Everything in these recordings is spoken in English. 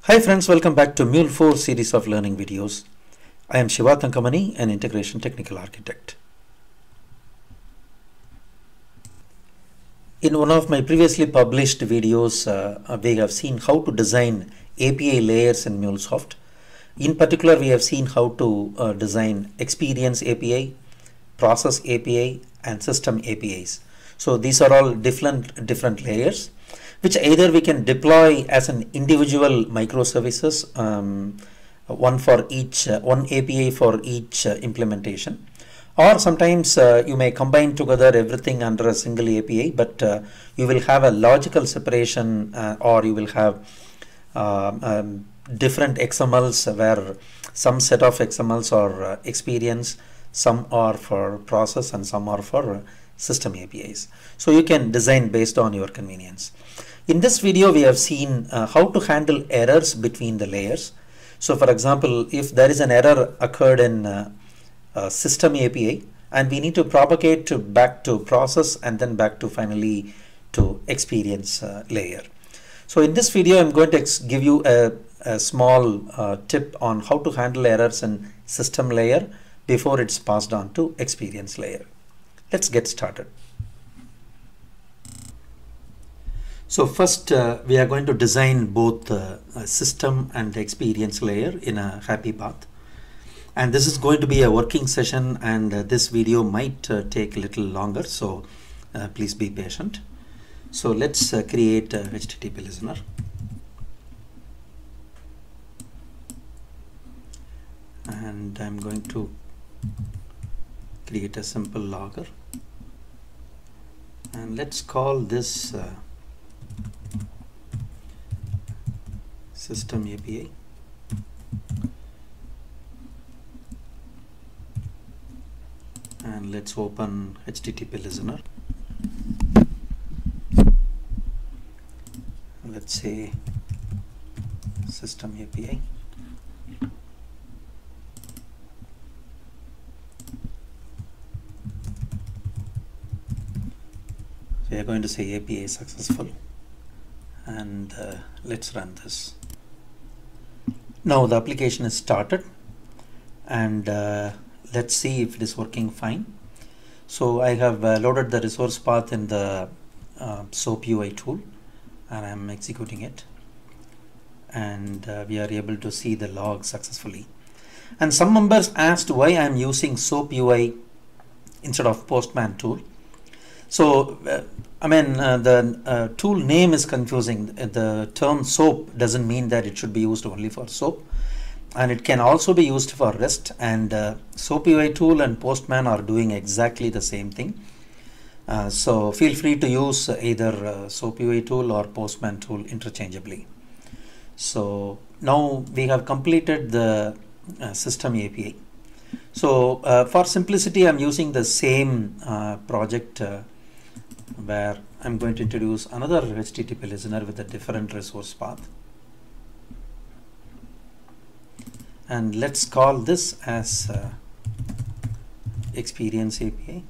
Hi friends, welcome back to Mule 4 series of learning videos. I am Shiva Thankamani, an integration technical architect. In one of my previously published videos, we have seen how to design API layers in MuleSoft. In particular, we have seen how to design experience API, process API, and system APIs. So these are all different layers, which either we can deploy as an individual microservices, one API for each implementation, or sometimes you may combine together everything under a single API, but you will have a logical separation, or you will have different XMLs where some set of XMLs are experience, some are for process, and some are for system APIs. So you can design based on your convenience. In this video, we have seen how to handle errors between the layers. So for example, if there is an error occurred in system API and we need to propagate back to process and then back to finally to experience layer. So in this video, I'm going to give you a small tip on how to handle errors in system layer before it's passed on to experience layer. Let's get started. So first we are going to design both system and experience layer in a happy path. And this is going to be a working session, and this video might take a little longer, so please be patient. So let's create a HTTP listener. And I'm going to create a simple logger. And let's call this system API. And let's open HTTP listener. Let's say system API. So we are going to say API successful, and let's run this. Now the application is started, and let's see if it is working fine. So I have loaded the resource path in the SOAP UI tool, and I'm executing it, and we are able to see the log successfully. And some members asked why I'm using SOAP UI instead of Postman tool. So the tool name is confusing. The term SOAP doesn't mean that it should be used only for SOAP, and it can also be used for REST, and SOAP UI tool and Postman are doing exactly the same thing. So feel free to use either SOAP UI tool or Postman tool interchangeably. So now we have completed the system API. So for simplicity, I'm using the same project where I'm going to introduce another HTTP listener with a different resource path. And let's call this as experience API.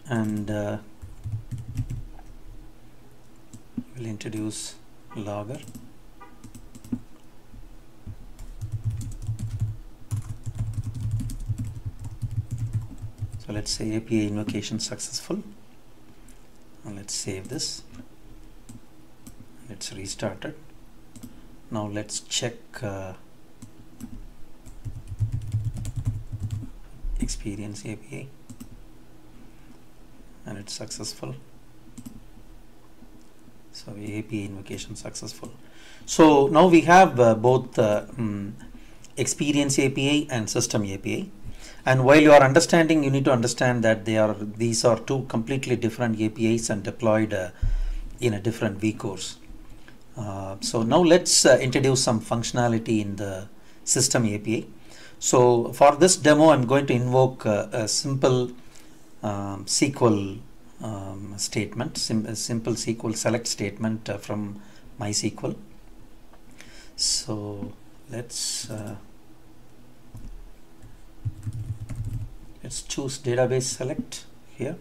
And we'll introduce logger. So let's say API invocation successful. And let's save this. Let's restart it. Now let's check experience API, and it's successful. So API invocation successful. So now we have both experience API and system API. And while you are understanding, you need to understand that these are two completely different APIs and deployed in a different vCores. So now let's introduce some functionality in the system API. So for this demo, I'm going to invoke a simple SQL statement, simple SQL select statement from MySQL. So let's choose database select here.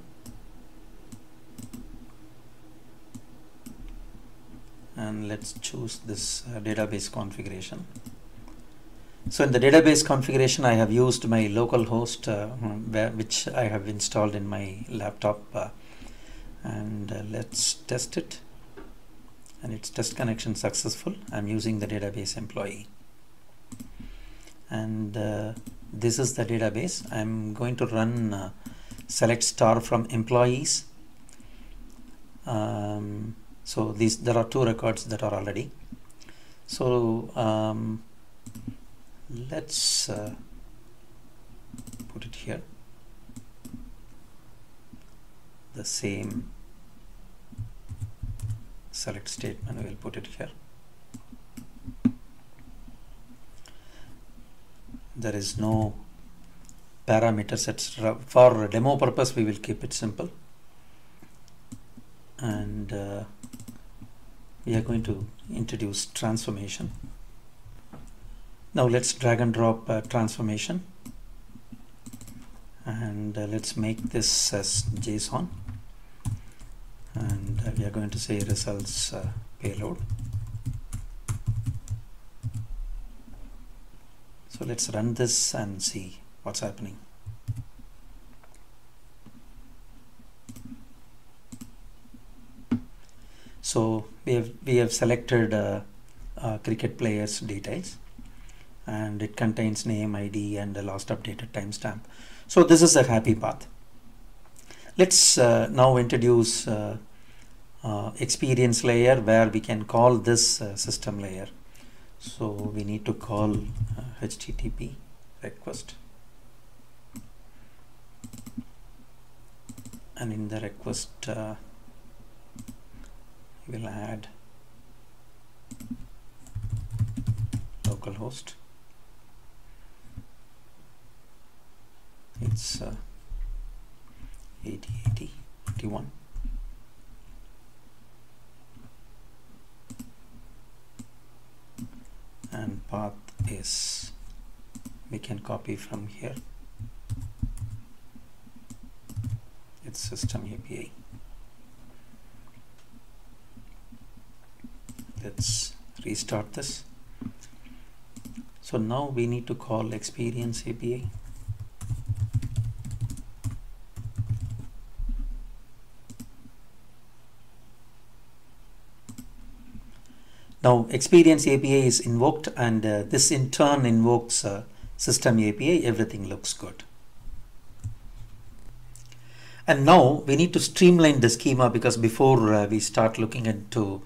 and let's choose this database configuration. So in the database configuration, I have used my local host which I have installed in my laptop, and let's test it, and it's test connection successful. I'm using the database employee, and this is the database. I'm going to run select star from employees. So there are 2 records that are already. So let's put it here, the same select statement, we will put it here. There is no parameters, etc. For demo purpose we will keep it simple, and we are going to introduce transformation. Now let's drag and drop transformation, and let's make this as JSON, and we are going to say results payload. So let's run this and see what's happening. So we have selected cricket players details, and it contains name, ID, and the last updated timestamp. So this is a happy path. Let's now introduce experience layer, where we can call this system layer. So we need to call HTTP request, and in the request we'll add localhost. It's 808081, and path is, we can copy from here, it's system API. Let's restart this. So now we need to call experience API. Now experience API is invoked, and this in turn invokes system API. Everything looks good. And now we need to streamline the schema, because before we start looking into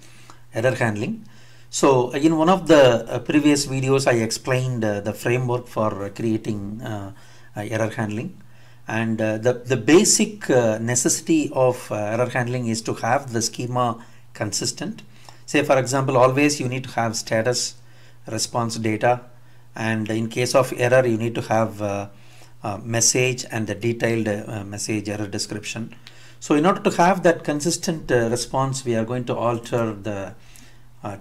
error handling. So in one of the previous videos I explained the framework for creating error handling, and the basic necessity of error handling is to have the schema consistent. Say for example, always you need to have status, response data, and in case of error you need to have message and the detailed message error description. So in order to have that consistent response, we are going to alter the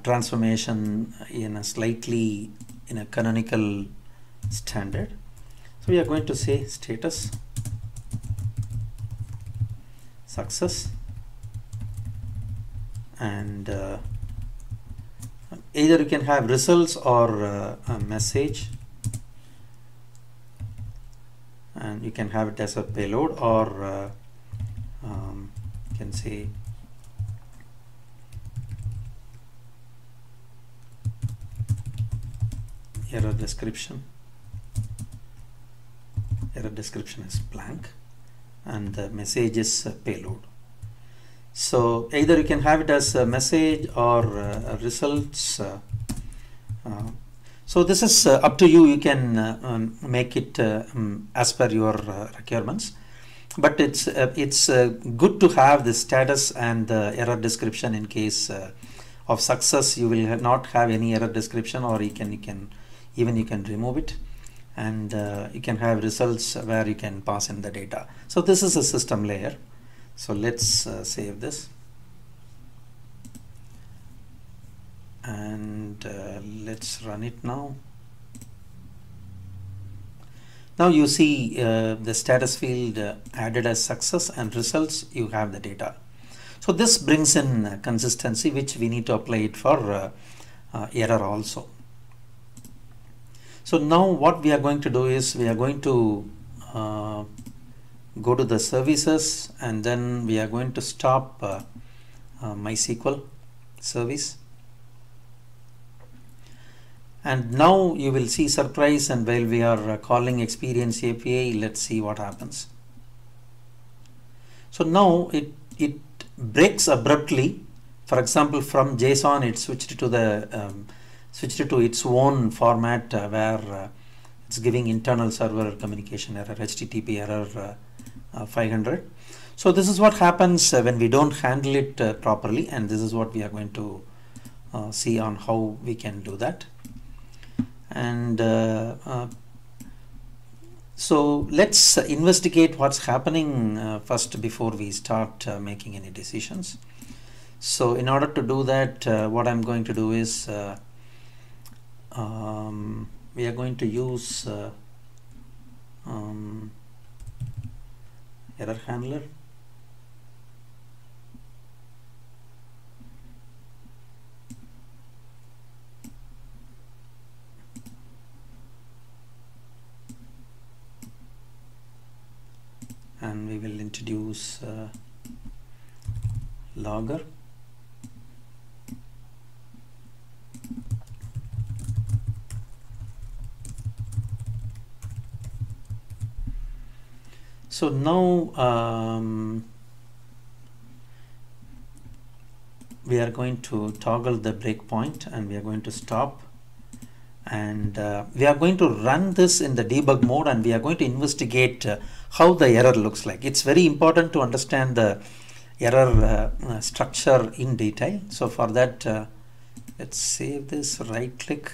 transformation in a canonical standard. So we are going to say status success, and either you can have results or a message, and you can have it as a payload, or you can say error description. Error description is blank, and the message is payload. So either you can have it as a message or results. So this is up to you. You can make it as per your requirements, but it's good to have the status and the error description. In case of success, you will not have any error description, or you can remove it, and you can have results where you can pass in the data. So this is a system layer. So let's save this, and let's run it now. Now you see the status field added as success, and results you have the data. So this brings in consistency, which we need to apply it for error also. So now what we are going to do is we are going to go to the services, and then we are going to stop MySQL service. And now you will see surprise, and while we are calling Experience API, let's see what happens. So now it breaks abruptly. For example, from JSON it switched to the switched to its own format where it's giving internal server communication error, HTTP error 500. So this is what happens when we don't handle it properly, and this is what we are going to see on how we can do that. And so let's investigate what's happening first before we start making any decisions. So in order to do that, what I'm going to do is we are going to use error handler. And we will introduce logger. So now we are going to toggle the breakpoint, and we are going to stop, and we are going to run this in the debug mode, and we are going to investigate how the error looks like. It's very important to understand the error structure in detail. So for that, let's save this, right click,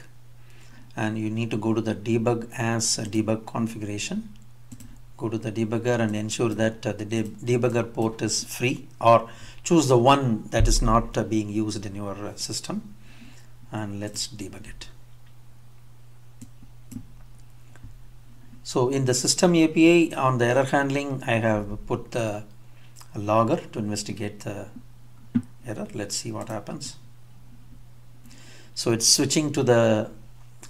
and you need to go to the debug as debug configuration. Go to the debugger and ensure that the debugger port is free, or choose the one that is not being used in your system, and let's debug it. So in the system API on the error handling, I have put the logger to investigate the error. Let's see what happens. So it's switching to the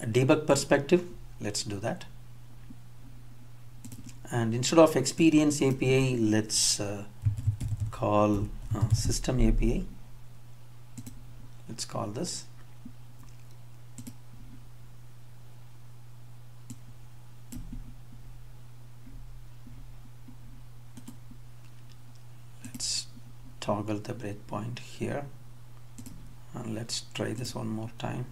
debug perspective. Let's do that. And instead of Experience API, let's call System API. Let's call this. Let's toggle the breakpoint here, and let's try this one more time.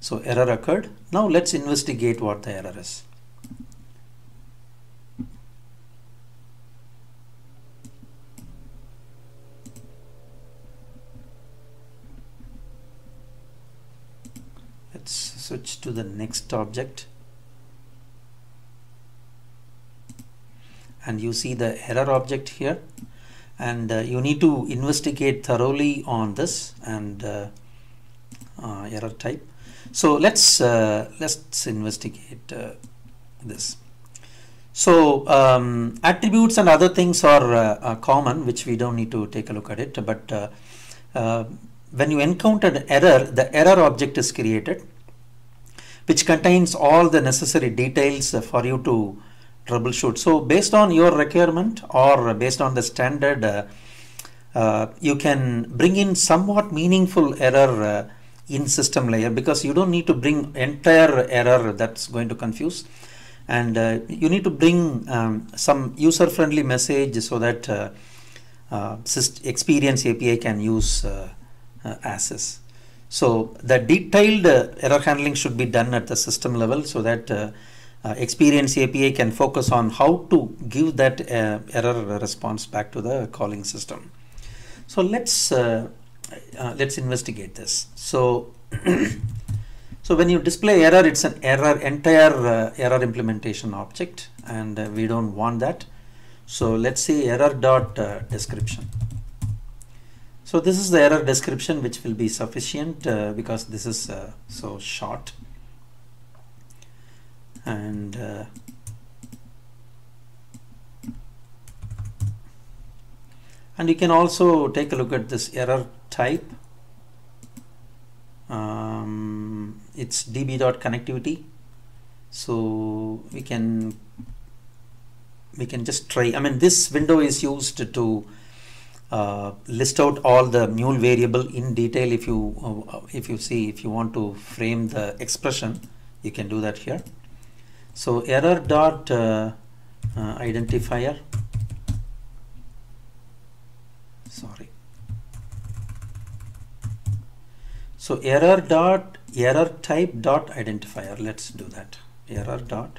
So error occurred. Now let's investigate what the error is. Let's switch to the next object, and you see the error object here, and you need to investigate thoroughly on this and error type. So let's investigate this. So attributes and other things are common, which we don't need to take a look at it. But when you encounter an error, the error object is created, which contains all the necessary details for you to troubleshoot. So based on your requirement or based on the standard, you can bring in somewhat meaningful error in system layer, because you don't need to bring entire error that's going to confuse, and you need to bring some user-friendly message so that Experience API can use access. So the detailed error handling should be done at the system level, so that Experience API can focus on how to give that error response back to the calling system. So let's investigate this. So so when you display error, it's an entire error implementation object, and we don't want that. So let's say error dot description. So this is the error description, which will be sufficient because this is so short. And And you can also take a look at this error type. It's db.connectivity. So we can just try. I mean, this window is used to list out all the mule variable in detail. If you want to frame the expression, you can do that here. So error dot identifier. Sorry. So error type dot identifier. Let's do that. Error type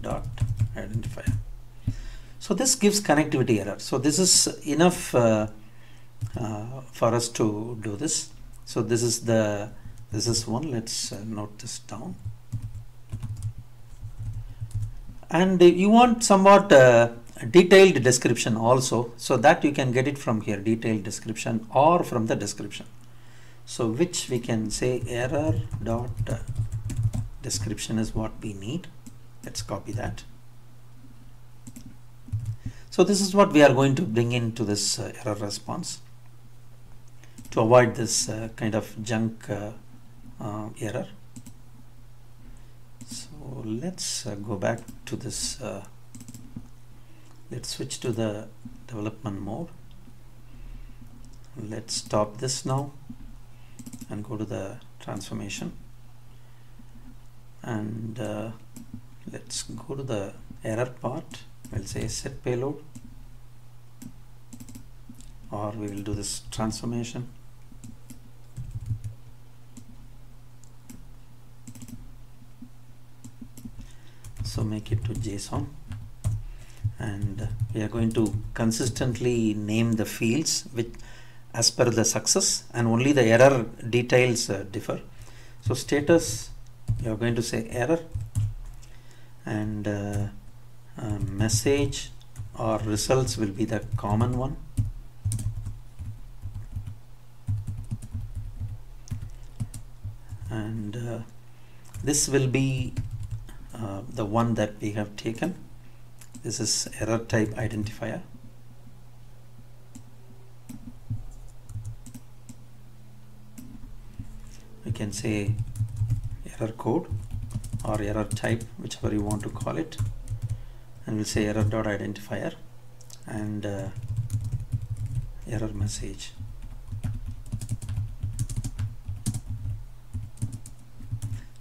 dot identifier. So this gives connectivity error. So this is enough for us to do this. So this is one. Let's note this down. And you want somewhat detailed description also, so that you can get it from here, detailed description, or from the description. So which we can say error dot description is what we need. Let's copy that. So this is what we are going to bring into this error response to avoid this kind of junk error. So let's go back to this. Let's switch to the development mode. Let's stop this now and go to the transformation, and let's go to the error part. We'll say set payload, or we will do this transformation. So make it to JSON, and we are going to consistently name the fields with as per the success, and only the error details differ. So status, you are going to say error, and message or results will be the common one. And this will be the one that we have taken. This is error type identifier. We can say error code or error type, whichever you want to call it, and we'll say error dot identifier and error message.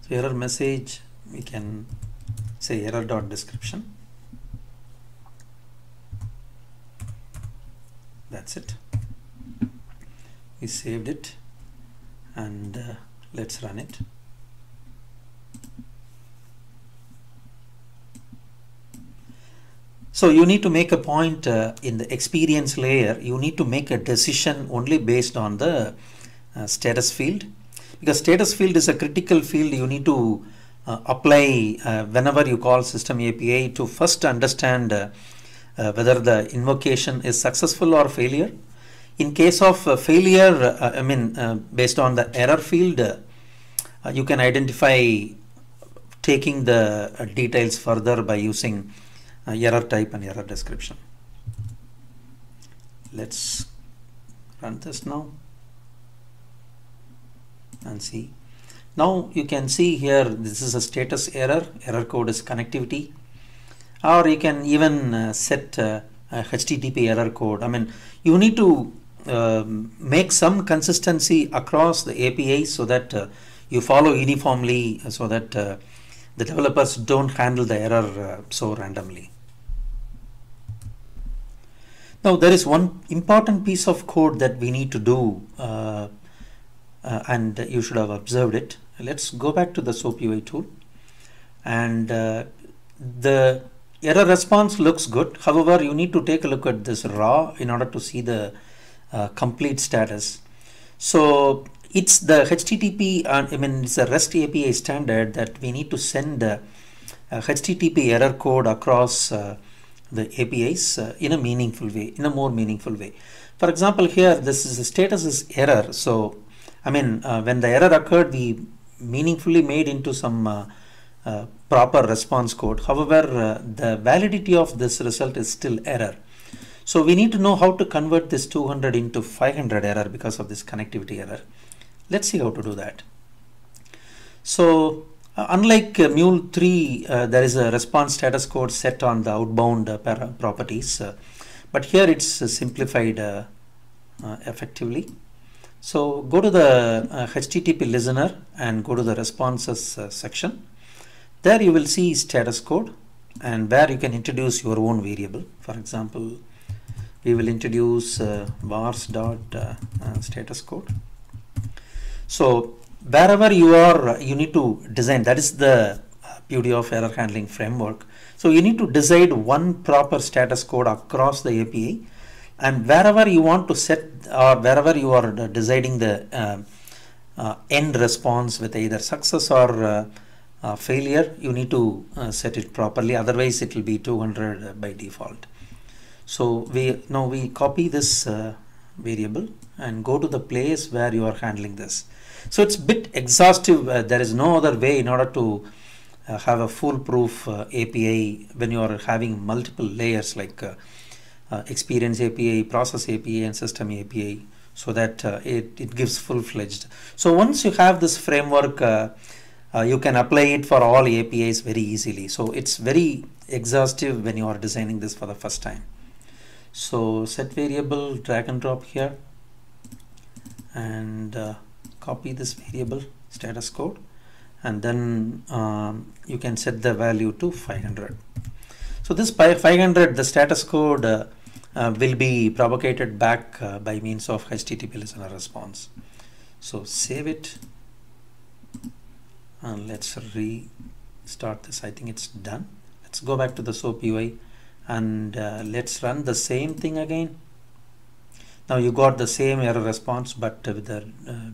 So error message, we can say error dot description. That's it. We saved it, and let's run it. So you need to make a point in the experience layer. You need to make a decision only based on the status field, because status field is a critical field. You need to apply whenever you call system API to first understand whether the invocation is successful or failure. In case of failure, based on the error field, you can identify taking the details further by using error type and error description. Let's run this now and see. Now you can see here, this is a status error. Error code is connectivity, or you can even set a HTTP error code. I mean, you need to make some consistency across the API so that you follow uniformly, so that the developers don't handle the error so randomly. Now there is one important piece of code that we need to do, and you should have observed it. Let's go back to the SOAP UI tool, and the error response looks good. However, you need to take a look at this raw in order to see the complete status. So it's the HTTP, it's a REST API standard that we need to send HTTP error code across the APIs in a meaningful way, in a more meaningful way. For example, here this is the status is error. So when the error occurred, we meaningfully made into some proper response code. However, the validity of this result is still error. So we need to know how to convert this 200 into 500 error because of this connectivity error. Let's see how to do that. So unlike Mule 3, there is a response status code set on the outbound properties, but here it's simplified effectively. So go to the HTTP listener and go to the responses section. There you will see status code, and where you can introduce your own variable. For example, we will introduce vars.status code. So wherever you are, you need to design. That is the beauty of error handling framework. So you need to decide one proper status code across the API, and wherever you want to set, or wherever you are deciding the end response with either success or failure, you need to set it properly. Otherwise, it will be 200 by default. So we copy this variable and go to the place where you are handling this. So it's a bit exhaustive. There is no other way in order to have a foolproof API when you are having multiple layers like experience API, process API, and system API, so that it gives full-fledged. So once you have this framework, you can apply it for all APIs very easily. So it's very exhaustive when you are designing this for the first time. So set variable, drag and drop here, and copy this variable status code, and then you can set the value to 500. So this 500, the status code will be propagated back by means of HTTP listener response. So save it, and let's restart this. I think it's done. Let's go back to the SOAP UI, and let's run the same thing again. Now you got the same error response, but with the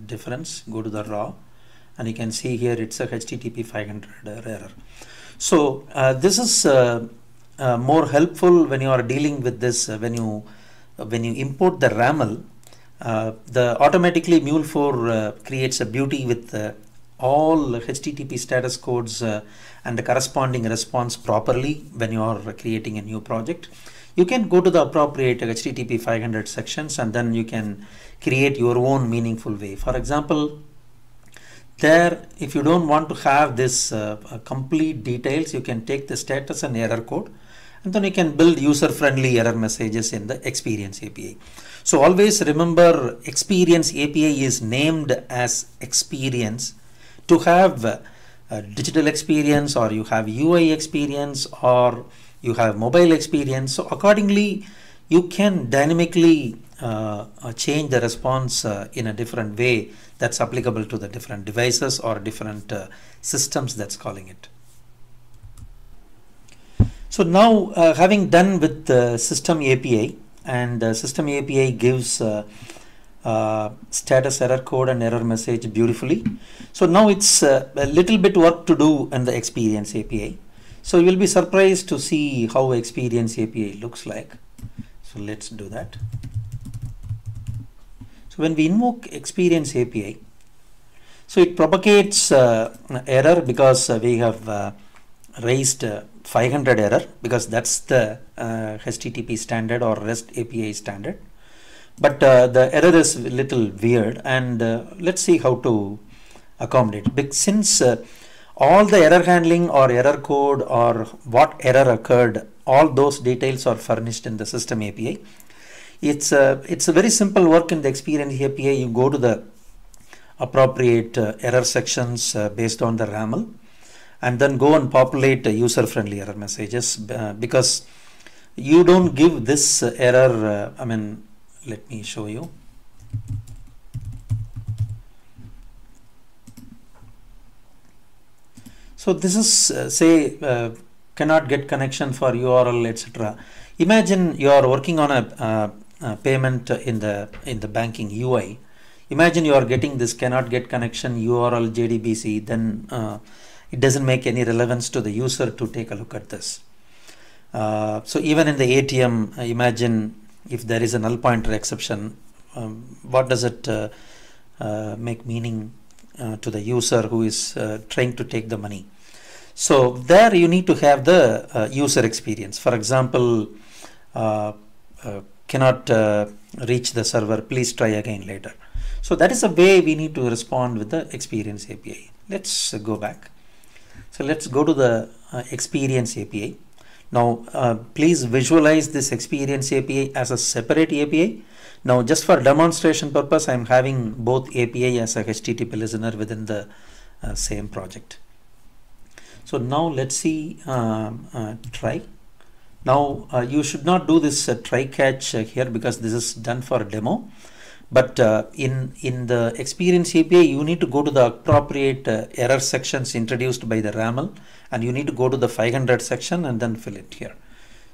difference. Go to the raw, and you can see here it's a HTTP 500 error. So this is more helpful when you are dealing with this. When you import the RAML, the automatically Mule4 creates a beauty with all HTTP status codes and the corresponding response properly when you are creating a new project. You can go to the appropriate HTTP 500 sections, and then you can create your own meaningful way. For example, there, if you don't want to have this complete details, you can take the status and error code, and then you can build user-friendly error messages in the Experience API. So always remember, Experience API is named as Experience to have digital experience, or you have UI experience, or you have mobile experience. So accordingly, you can dynamically change the response in a different way that's applicable to the different devices or different systems that's calling it. So now having done with the system API, and system API gives status error code and error message beautifully. So now it's a little bit work to do in the Experience API. So you will be surprised to see how Experience API looks like. So let's do that. So when we invoke Experience API, so it propagates error because we have raised 500 error, because that's the HTTP standard or REST API standard. But the error is a little weird, and let's see how to accommodate. But since all the error handling or error code or what error occurred, all those details are furnished in the system API. It's a very simple work in the Experience API. You go to the appropriate error sections based on the RAML, and then go and populate user-friendly error messages, because you don't give this error. Let me show you. So this is say cannot get connection for URL, etc. Imagine you are working on a payment in the banking UI. Imagine you are getting this cannot get connection URL JDBC, then it doesn't make any relevance to the user to take a look at this. So even in the ATM, imagine if there is a null pointer exception, what does it make meaning to the user who is trying to take the money? So there you need to have the user experience. For example, cannot reach the server, please try again later. So that is a way we need to respond with the Experience API. Let's go back. So let's go to the Experience API. Now please visualize this Experience API as a separate API. Now just for demonstration purpose, I am having both API as a HTTP listener within the same project. So now let's see try. Now you should not do this try catch here because this is done for demo. But in the Experience API, you need to go to the appropriate error sections introduced by the RAML, and you need to go to the 500 section and then fill it here.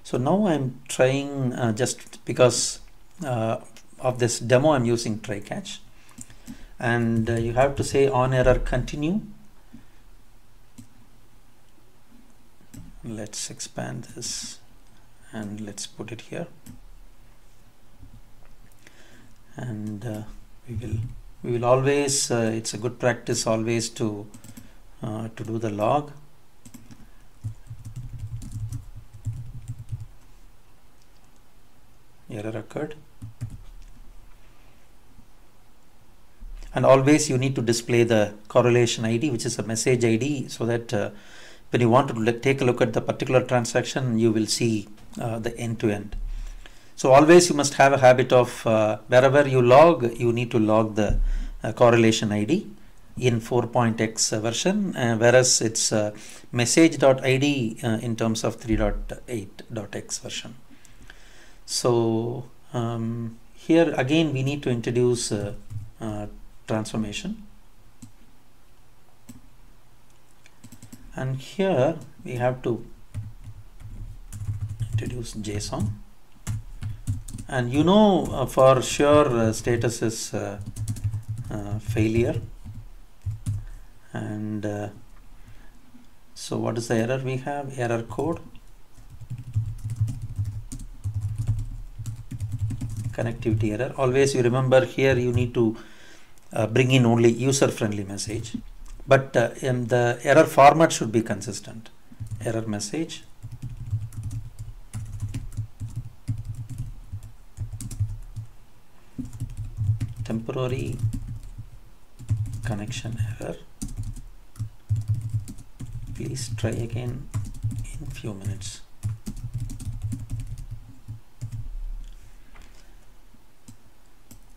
So now I'm trying just because of this demo, I'm using try catch, and you have to say on error continue. Let's expand this and let's put it here. And we will always it's a good practice always to do the log. Error occurred, and always you need to display the correlation ID, which is a message ID, so that when you want to take a look at the particular transaction, you will see the end-to-end. So always you must have a habit of wherever you log, you need to log the correlation ID in 4.x version, whereas it's message.id in terms of 3.8.x version. So here again we need to introduce transformation, and here we have to introduce JSON. And you know for sure status is failure, and so what is the error we have? Error code, connectivity error. Always you remember here you need to bring in only user-friendly message, but the error format should be consistent. Error message, temporary connection error, please try again in few minutes.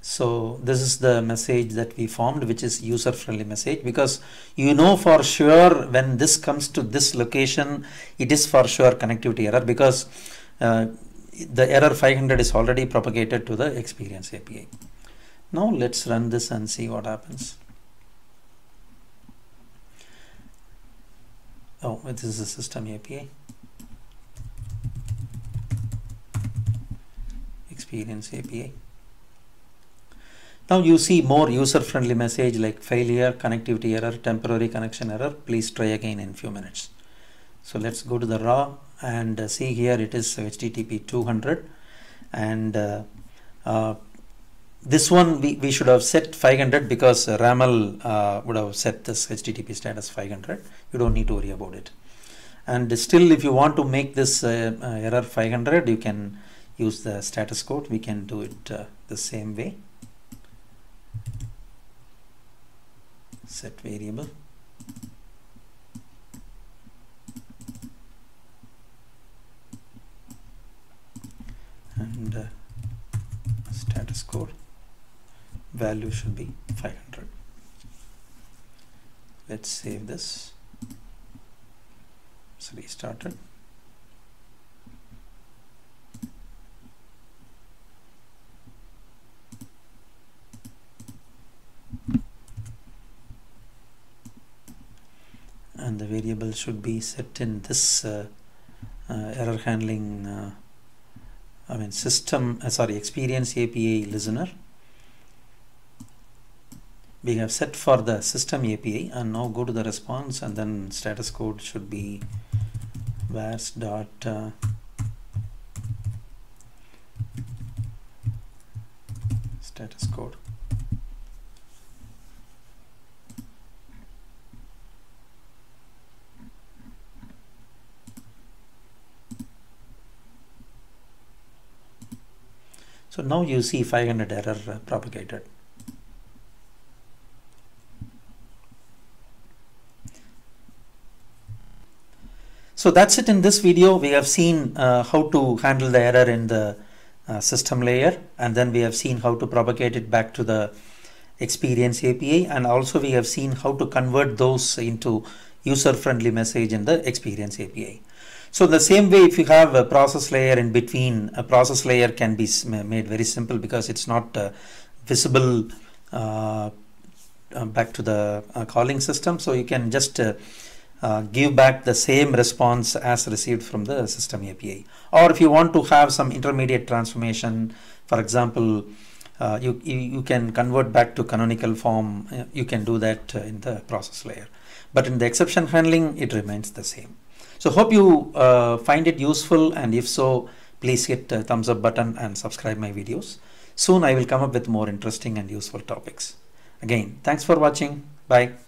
So this is the message that we formed, which is user-friendly message, because you know for sure when this comes to this location, it is for sure connectivity error, because the error 500 is already propagated to the Experience API. Now let's run this and see what happens. Oh, this is a system API. Experience API. Now you see more user-friendly message like failure, connectivity error, temporary connection error, please try again in few minutes. So let's go to the raw and see here it is HTTP 200, and this one we should have set 500 because RAML would have set this HTTP status 500. You don't need to worry about it. And still, if you want to make this error 500, you can use the status code. We can do it the same way. Set variable. And status code value should be 500. Let's save this. Let's restart it. And the variable should be set in this error handling Experience API listener. We have set for the system API, and now go to the response, and then status code should be vars dot status code. So now you see 500 error propagated. So that's it in this video. We have seen how to handle the error in the system layer, and then we have seen how to propagate it back to the Experience API, and also we have seen how to convert those into user-friendly message in the Experience API. So the same way, if you have a process layer in between, a process layer can be made very simple because it's not visible back to the calling system. So you can just give back the same response as received from the system API. Or if you want to have some intermediate transformation, for example, you can convert back to canonical form. You can do that in the process layer. But in the exception handling, it remains the same. So hope you find it useful, and if so, please hit the thumbs up button and subscribe my videos. Soon I will come up with more interesting and useful topics. Again, thanks for watching. Bye.